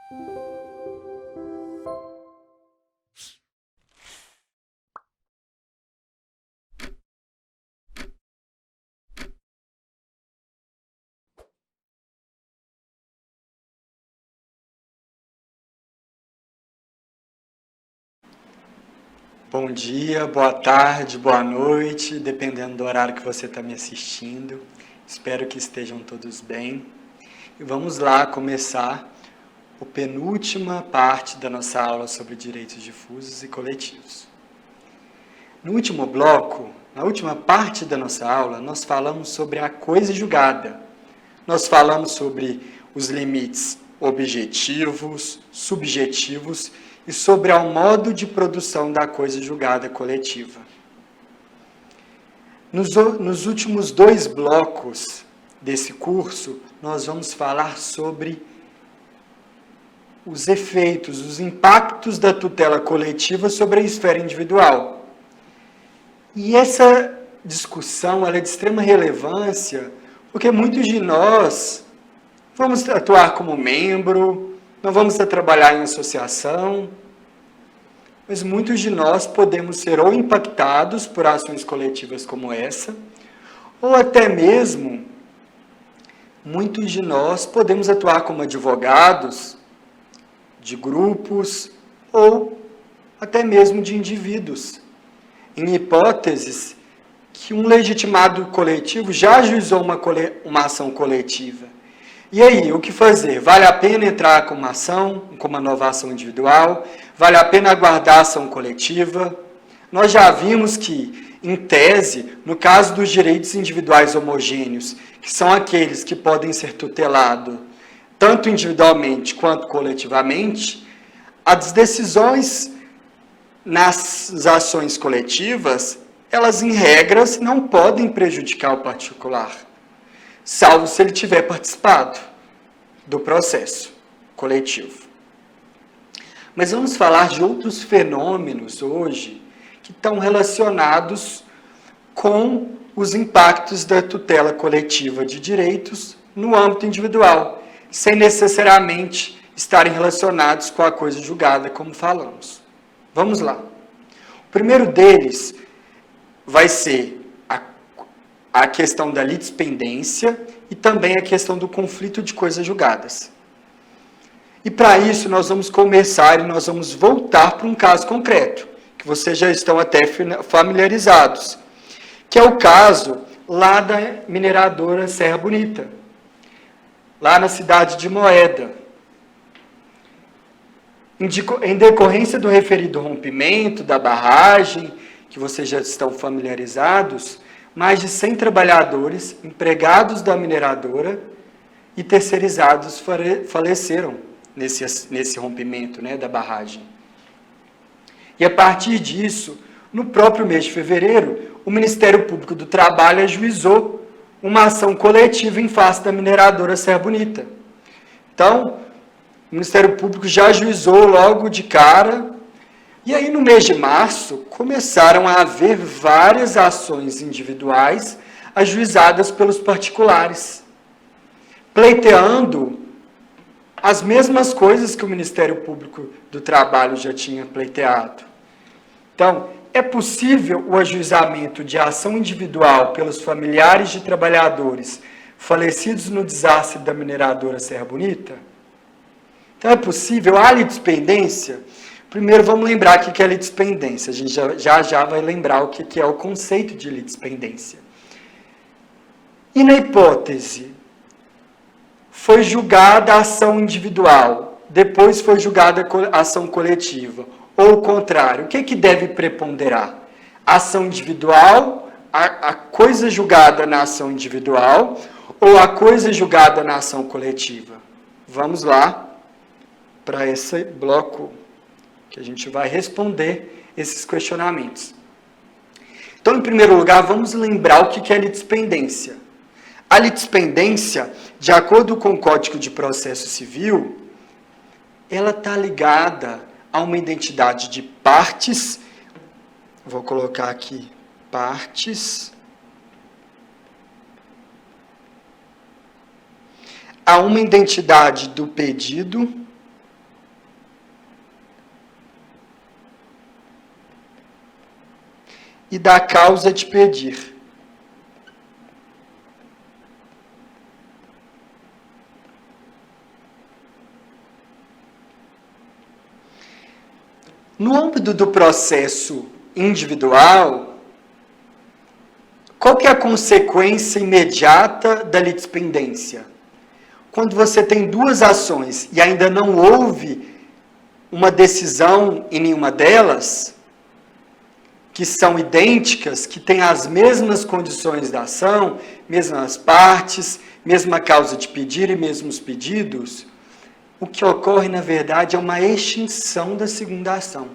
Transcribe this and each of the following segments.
Bom dia, boa tarde, boa noite, dependendo do horário que você está me assistindo. Espero que estejam todos bem. E vamos lá começar a penúltima parte da nossa aula sobre direitos difusos e coletivos. No último bloco, na última parte da nossa aula, nós falamos sobre a coisa julgada. Nós falamos sobre os limites objetivos, subjetivos e sobre o modo de produção da coisa julgada coletiva. Nos últimos 2 blocos desse curso, nós vamos falar sobre os efeitos, os impactos da tutela coletiva sobre a esfera individual. E essa discussão ela é de extrema relevância, porque muitos de nós vamos atuar como membro, não vamos trabalhar em associação, mas muitos de nós podemos ser ou impactados por ações coletivas como essa, ou até mesmo, muitos de nós podemos atuar como advogados de grupos ou até mesmo de indivíduos, em hipóteses que um legitimado coletivo já ajuizou uma ação coletiva. E aí, o que fazer? Vale a pena entrar com uma ação, com uma nova ação individual? Vale a pena aguardar a ação coletiva? Nós já vimos que, em tese, no caso dos direitos individuais homogêneos, que são aqueles que podem ser tutelados tanto individualmente quanto coletivamente, as decisões nas ações coletivas, elas, em regras, não podem prejudicar o particular, salvo se ele tiver participado do processo coletivo. Mas vamos falar de outros fenômenos hoje que estão relacionados com os impactos da tutela coletiva de direitos no âmbito individual, sem necessariamente estarem relacionados com a coisa julgada, como falamos. Vamos lá. O primeiro deles vai ser a questão da litispendência e também a questão do conflito de coisas julgadas. E para isso nós vamos começar e nós vamos voltar para um caso concreto, que vocês já estão até familiarizados, que é o caso lá da mineradora Serra Bonita, lá na cidade de Moeda. Em decorrência do referido rompimento da barragem, que vocês já estão familiarizados, mais de 100 trabalhadores, empregados da mineradora e terceirizados faleceram nesse rompimento, da barragem. E a partir disso, no próprio mês de fevereiro, o Ministério Público do Trabalho ajuizou uma ação coletiva em face da mineradora Serra Bonita. Então, o Ministério Público já ajuizou logo de cara. E aí, no mês de março, começaram a haver várias ações individuais ajuizadas pelos particulares, pleiteando as mesmas coisas que o Ministério Público do Trabalho já tinha pleiteado. Então, é possível o ajuizamento de ação individual pelos familiares de trabalhadores falecidos no desastre da mineradora Serra Bonita? Então, é possível a litispendência. Primeiro, vamos lembrar o que é litispendência. A gente já vai lembrar o que é o conceito de litispendência. E na hipótese, foi julgada a ação individual, depois foi julgada a ação coletiva, ou o contrário, o que deve preponderar? A ação individual, a coisa julgada na ação individual, ou a coisa julgada na ação coletiva? Vamos lá para esse bloco que a gente vai responder esses questionamentos. Então, em primeiro lugar, vamos lembrar o que é litispendência. A litispendência, de acordo com o Código de Processo Civil, ela está ligada a uma identidade de partes, vou colocar aqui, partes, a uma identidade do pedido e da causa de pedir. No âmbito do processo individual, qual que é a consequência imediata da litispendência? Quando você tem duas ações e ainda não houve uma decisão em nenhuma delas, que são idênticas, que têm as mesmas condições da ação, mesmas partes, mesma causa de pedir e mesmos pedidos, o que ocorre, na verdade, é uma extinção da segunda ação.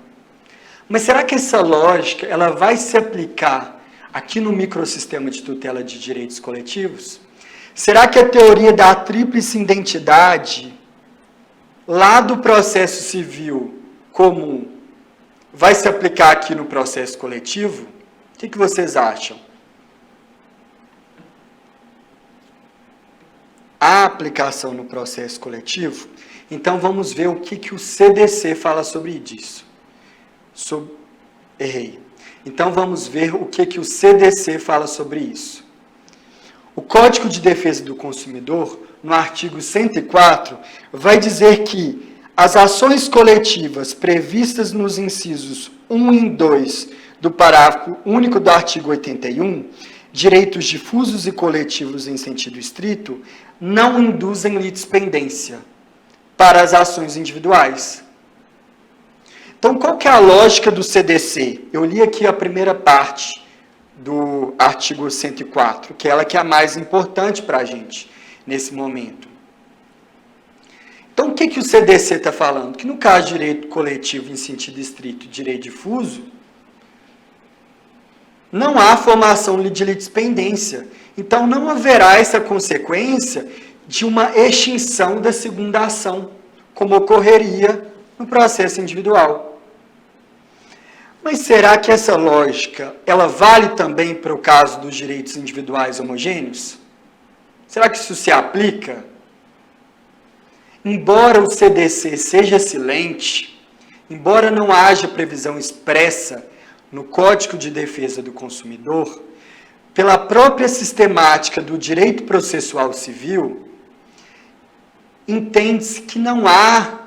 Mas será que essa lógica ela vai se aplicar aqui no microsistema de tutela de direitos coletivos? Será que a teoria da tríplice identidade, lá do processo civil comum, vai se aplicar aqui no processo coletivo? O que vocês acham? A aplicação no processo coletivo? Então vamos ver o que o CDC fala sobre isso. Errei. Então vamos ver o que o CDC fala sobre isso. O Código de Defesa do Consumidor, no artigo 104, vai dizer que as ações coletivas previstas nos incisos 1 e 2 do parágrafo único do artigo 81, direitos difusos e coletivos em sentido estrito, não induzem litispendência para as ações individuais. Então, qual que é a lógica do CDC? Eu li aqui a primeira parte do artigo 104, que é ela que é a mais importante para a gente nesse momento. Então, o que o CDC está falando? Que no caso de direito coletivo em sentido estrito e direito difuso, não há formação de litispendência. Então, não haverá essa consequência de uma extinção da segunda ação, como ocorreria no processo individual. Mas será que essa lógica, ela vale também para o caso dos direitos individuais homogêneos? Será que isso se aplica? Embora o CDC seja silente, embora não haja previsão expressa no Código de Defesa do Consumidor, pela própria sistemática do direito processual civil, entende-se que não há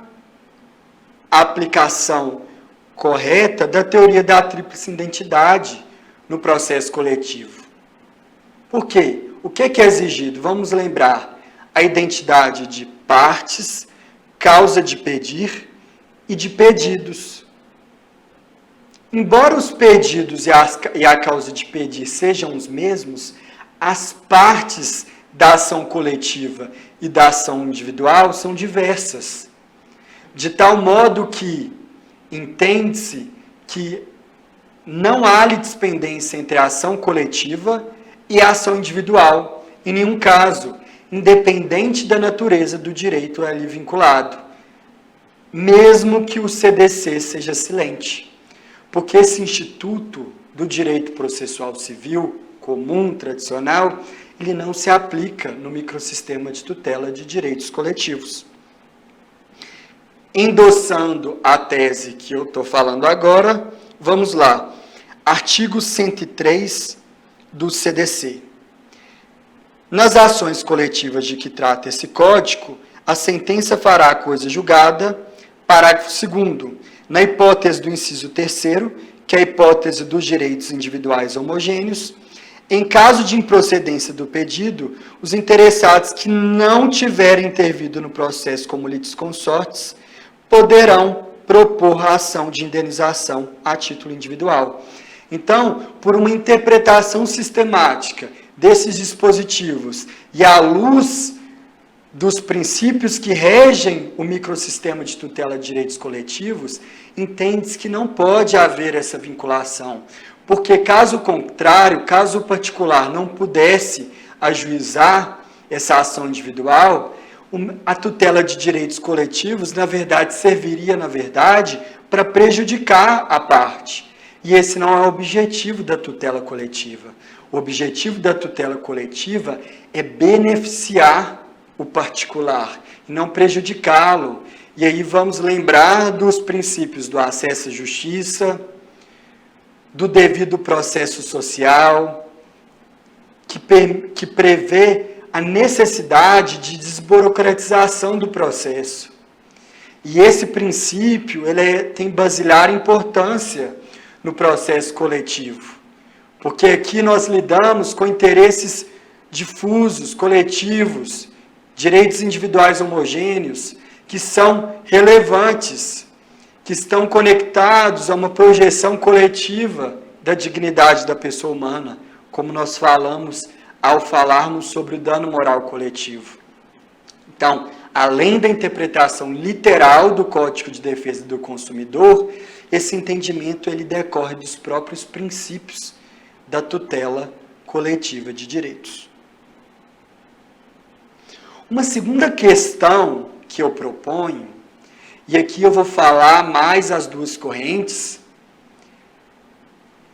aplicação correta da teoria da tríplice identidade no processo coletivo. Por quê? O que é exigido? Vamos lembrar a identidade de partes, causa de pedir e de pedidos. Embora os pedidos e a causa de pedir sejam os mesmos, as partes da ação coletiva e da ação individual são diversas. De tal modo que entende-se que não há litispendência entre a ação coletiva e a ação individual, em nenhum caso, independente da natureza do direito ali vinculado, mesmo que o CDC seja silente. Porque esse instituto do direito processual civil comum, tradicional, ele não se aplica no microsistema de tutela de direitos coletivos. Endossando a tese que eu estou falando agora, vamos lá. Artigo 103 do CDC. Nas ações coletivas de que trata esse código, a sentença fará a coisa julgada, parágrafo 2º, na hipótese do inciso 3º, que é a hipótese dos direitos individuais homogêneos, em caso de improcedência do pedido, os interessados que não tiverem intervido no processo como litisconsortes poderão propor a ação de indenização a título individual. Então, por uma interpretação sistemática desses dispositivos e à luz dos princípios que regem o microsistema de tutela de direitos coletivos, entende-se que não pode haver essa vinculação, porque caso contrário, caso o particular não pudesse ajuizar essa ação individual, a tutela de direitos coletivos, na verdade, serviria, para prejudicar a parte. E esse não é o objetivo da tutela coletiva. O objetivo da tutela coletiva é beneficiar o particular, e não prejudicá-lo. E aí vamos lembrar dos princípios do acesso à justiça, do devido processo social, que prevê a necessidade de desburocratização do processo. E esse princípio tem basilar importância no processo coletivo, porque aqui nós lidamos com interesses difusos, coletivos, direitos individuais homogêneos, que são relevantes, que estão conectados a uma projeção coletiva da dignidade da pessoa humana, como nós falamos ao falarmos sobre o dano moral coletivo. Então, além da interpretação literal do Código de Defesa do Consumidor, esse entendimento ele decorre dos próprios princípios da tutela coletiva de direitos. Uma segunda questão que eu proponho, e aqui eu vou falar mais as duas correntes.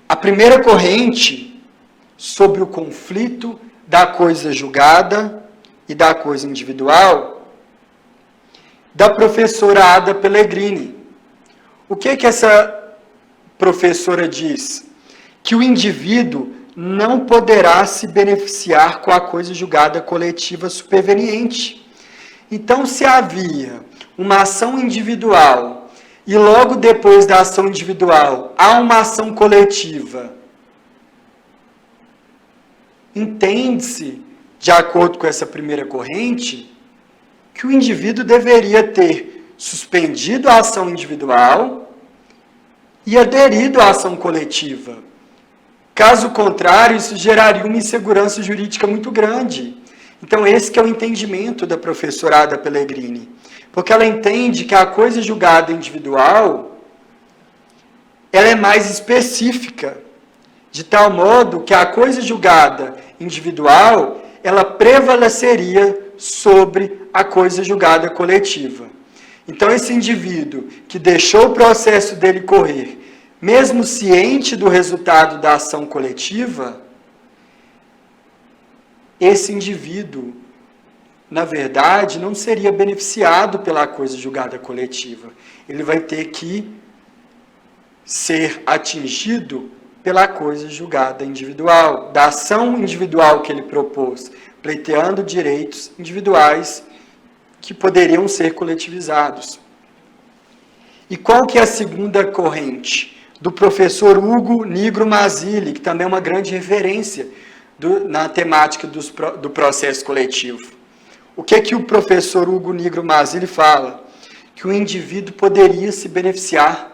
A primeira corrente, sobre o conflito da coisa julgada e da coisa individual, da professora Ada Pellegrini. O que essa professora diz? Que o indivíduo não poderá se beneficiar com a coisa julgada coletiva superveniente. Então, se havia uma ação individual e logo depois da ação individual há uma ação coletiva, entende-se, de acordo com essa primeira corrente, que o indivíduo deveria ter suspendido a ação individual e aderido à ação coletiva. Caso contrário, isso geraria uma insegurança jurídica muito grande. Então, esse que é o entendimento da professora Ada Pellegrini. Porque ela entende que a coisa julgada individual, ela é mais específica, de tal modo que a coisa julgada individual, ela prevaleceria sobre a coisa julgada coletiva. Então, esse indivíduo que deixou o processo dele correr, mesmo ciente do resultado da ação coletiva, esse indivíduo, na verdade, não seria beneficiado pela coisa julgada coletiva. Ele vai ter que ser atingido pela coisa julgada individual, da ação individual que ele propôs, pleiteando direitos individuais que poderiam ser coletivizados. E qual que é a segunda corrente? Do professor Hugo Nigro Mazzilli, que também é uma grande referência na temática do processo coletivo. O que o professor Hugo Nigro Mazzilli fala? Que o indivíduo poderia se beneficiar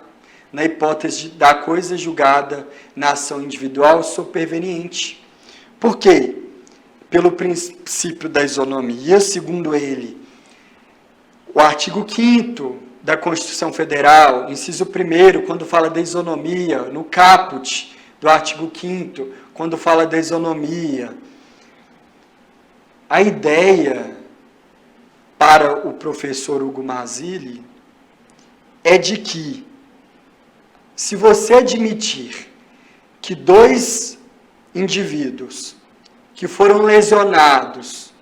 na hipótese da coisa julgada na ação individual superveniente. Por quê? Pelo princípio da isonomia, segundo ele, o artigo 5º da Constituição Federal, inciso 1º, quando fala da isonomia, no caput do artigo 5º, quando fala da isonomia, a ideia para o professor Hugo Mazzilli é de que, se você admitir que dois indivíduos que foram lesionados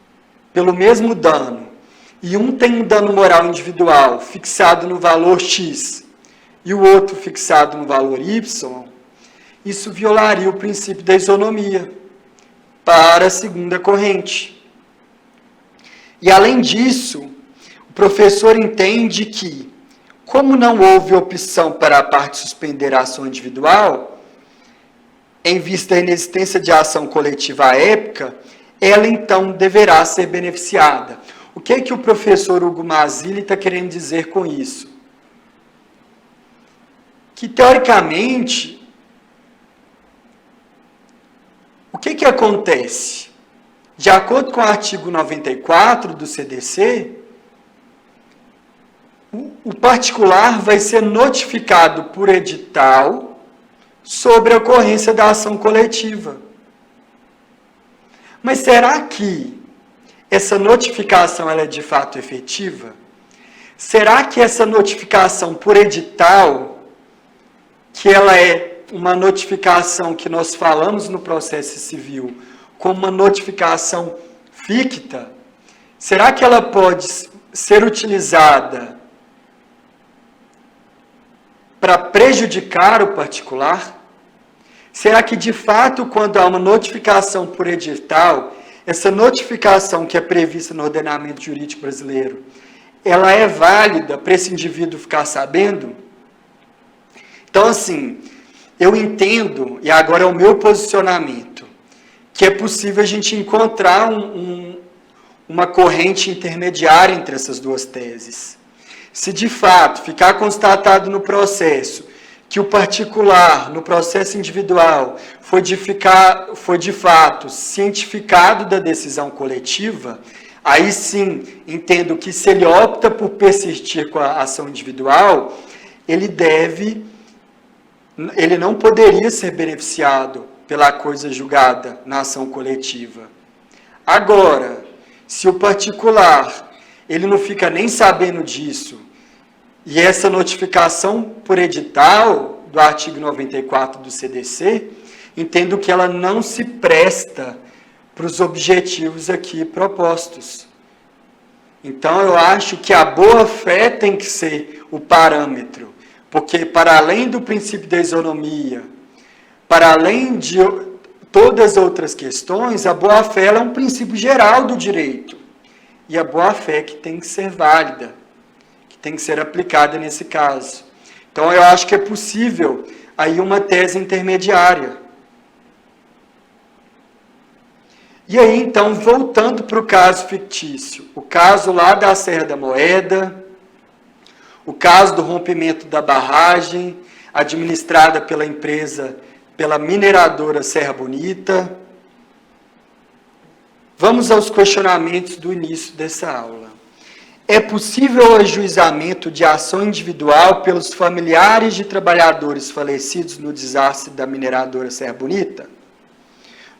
pelo mesmo dano, e um tem um dano moral individual fixado no valor X e o outro fixado no valor Y, isso violaria o princípio da isonomia para a segunda corrente. E além disso, o professor entende que, como não houve opção para a parte suspender a ação individual, em vista da inexistência de ação coletiva à época, ela então deverá ser beneficiada. O que o professor Hugo Mazzilli está querendo dizer com isso? Que, teoricamente, o que acontece? De acordo com o artigo 94 do CDC, o particular vai ser notificado por edital sobre a ocorrência da ação coletiva. Mas será que essa notificação ela é de fato efetiva? Será que essa notificação por edital, que ela é uma notificação que nós falamos no processo civil como uma notificação ficta, será que ela pode ser utilizada para prejudicar o particular? Será que, de fato, quando há uma notificação por edital, essa notificação que é prevista no ordenamento jurídico brasileiro, ela é válida para esse indivíduo ficar sabendo? Então, assim, eu entendo, e agora é o meu posicionamento, que é possível a gente encontrar uma corrente intermediária entre essas duas teses. Se, de fato, ficar constatado no processo que o particular, no processo individual, foi de fato cientificado da decisão coletiva, aí sim, entendo que se ele opta por persistir com a ação individual, ele não poderia ser beneficiado pela coisa julgada na ação coletiva. Agora, se o particular, ele não fica nem sabendo disso, e essa notificação por edital do artigo 94 do CDC, entendo que ela não se presta para os objetivos aqui propostos. Então, eu acho que a boa-fé tem que ser o parâmetro, porque para além do princípio da isonomia, para além de todas as outras questões, a boa-fé é um princípio geral do direito. E a boa-fé que tem que ser válida, que tem que ser aplicada nesse caso. Então, eu acho que é possível aí uma tese intermediária. E aí, então, voltando para o caso fictício, o caso lá da Serra da Moeda, o caso do rompimento da barragem, administrada pela empresa, pela mineradora Serra Bonita. Vamos aos questionamentos do início dessa aula. É possível o ajuizamento de ação individual pelos familiares de trabalhadores falecidos no desastre da mineradora Serra Bonita?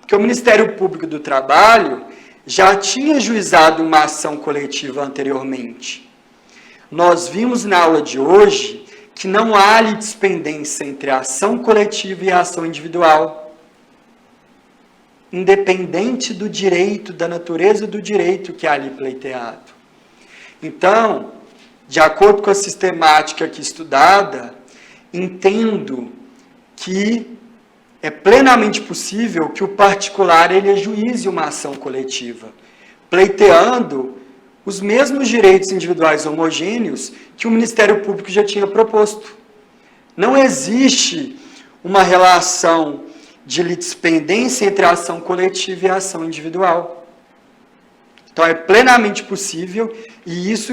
Porque o Ministério Público do Trabalho já tinha ajuizado uma ação coletiva anteriormente. Nós vimos na aula de hoje que não há litispendência entre a ação coletiva e a ação individual, independente do direito, da natureza do direito que é ali pleiteado. Então, de acordo com a sistemática aqui estudada, entendo que é plenamente possível que o particular ele ajuize uma ação coletiva, pleiteando os mesmos direitos individuais homogêneos que o Ministério Público já tinha proposto. Não existe uma relação de litispendência entre a ação coletiva e a ação individual. Então, é plenamente possível e isso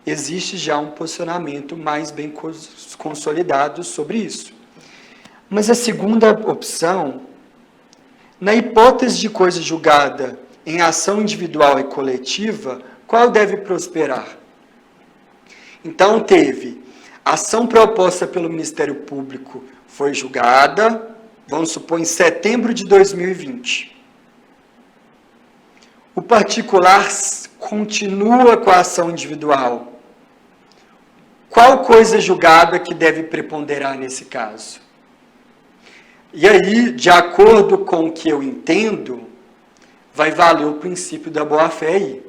existe já um posicionamento mais bem consolidado sobre isso. Mas a segunda opção, na hipótese de coisa julgada em ação individual e coletiva, qual deve prosperar? Então, teve ação proposta pelo Ministério Público, foi julgada, vamos supor, em setembro de 2020. O particular continua com a ação individual. Qual coisa julgada que deve preponderar nesse caso? E aí, de acordo com o que eu entendo, vai valer o princípio da boa-fé aí.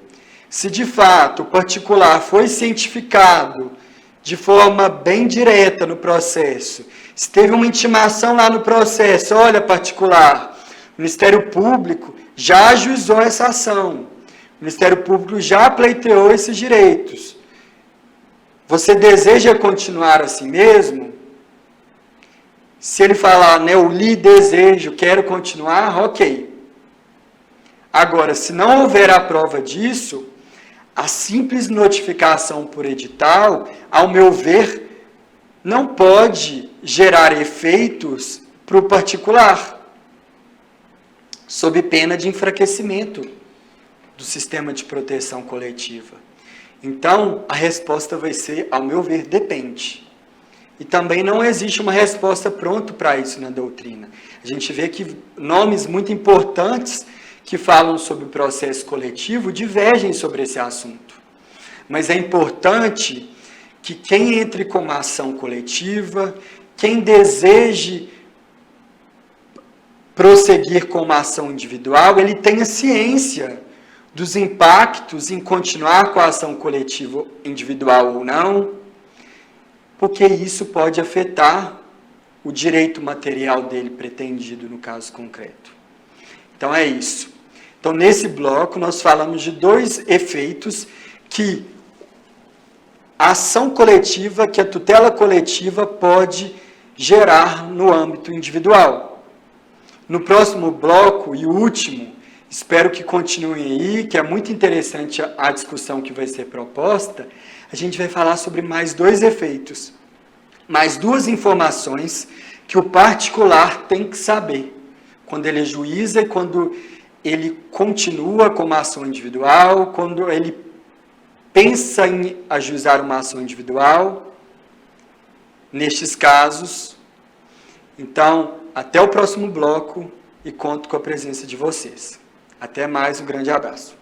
Se de fato o particular foi cientificado de forma bem direta no processo, se teve uma intimação lá no processo, olha particular, o Ministério Público já ajuizou essa ação, o Ministério Público já pleiteou esses direitos. Você deseja continuar assim mesmo? Se ele falar, né, eu lhe desejo, quero continuar, ok. Agora, se não houver a prova disso, a simples notificação por edital, ao meu ver, não pode gerar efeitos para o particular, sob pena de enfraquecimento do sistema de proteção coletiva. Então, a resposta vai ser, ao meu ver, depende. E também não existe uma resposta pronta para isso na doutrina. A gente vê que nomes muito importantes que falam sobre o processo coletivo divergem sobre esse assunto. Mas é importante que quem entre com uma ação coletiva, quem deseje prosseguir com uma ação individual, ele tenha ciência dos impactos em continuar com a ação coletiva individual ou não, porque isso pode afetar o direito material dele pretendido no caso concreto. Então é isso. Então nesse bloco nós falamos de dois efeitos que a ação coletiva, que a tutela coletiva pode gerar no âmbito individual. No próximo bloco e último, espero que continuem aí, que é muito interessante a discussão que vai ser proposta, a gente vai falar sobre mais dois efeitos, mais duas informações que o particular tem que saber, quando ele ajuiza e quando ele continua com uma ação individual, quando ele pensa em ajuizar uma ação individual, nestes casos. Então, até o próximo bloco e conto com a presença de vocês. Até mais, um grande abraço.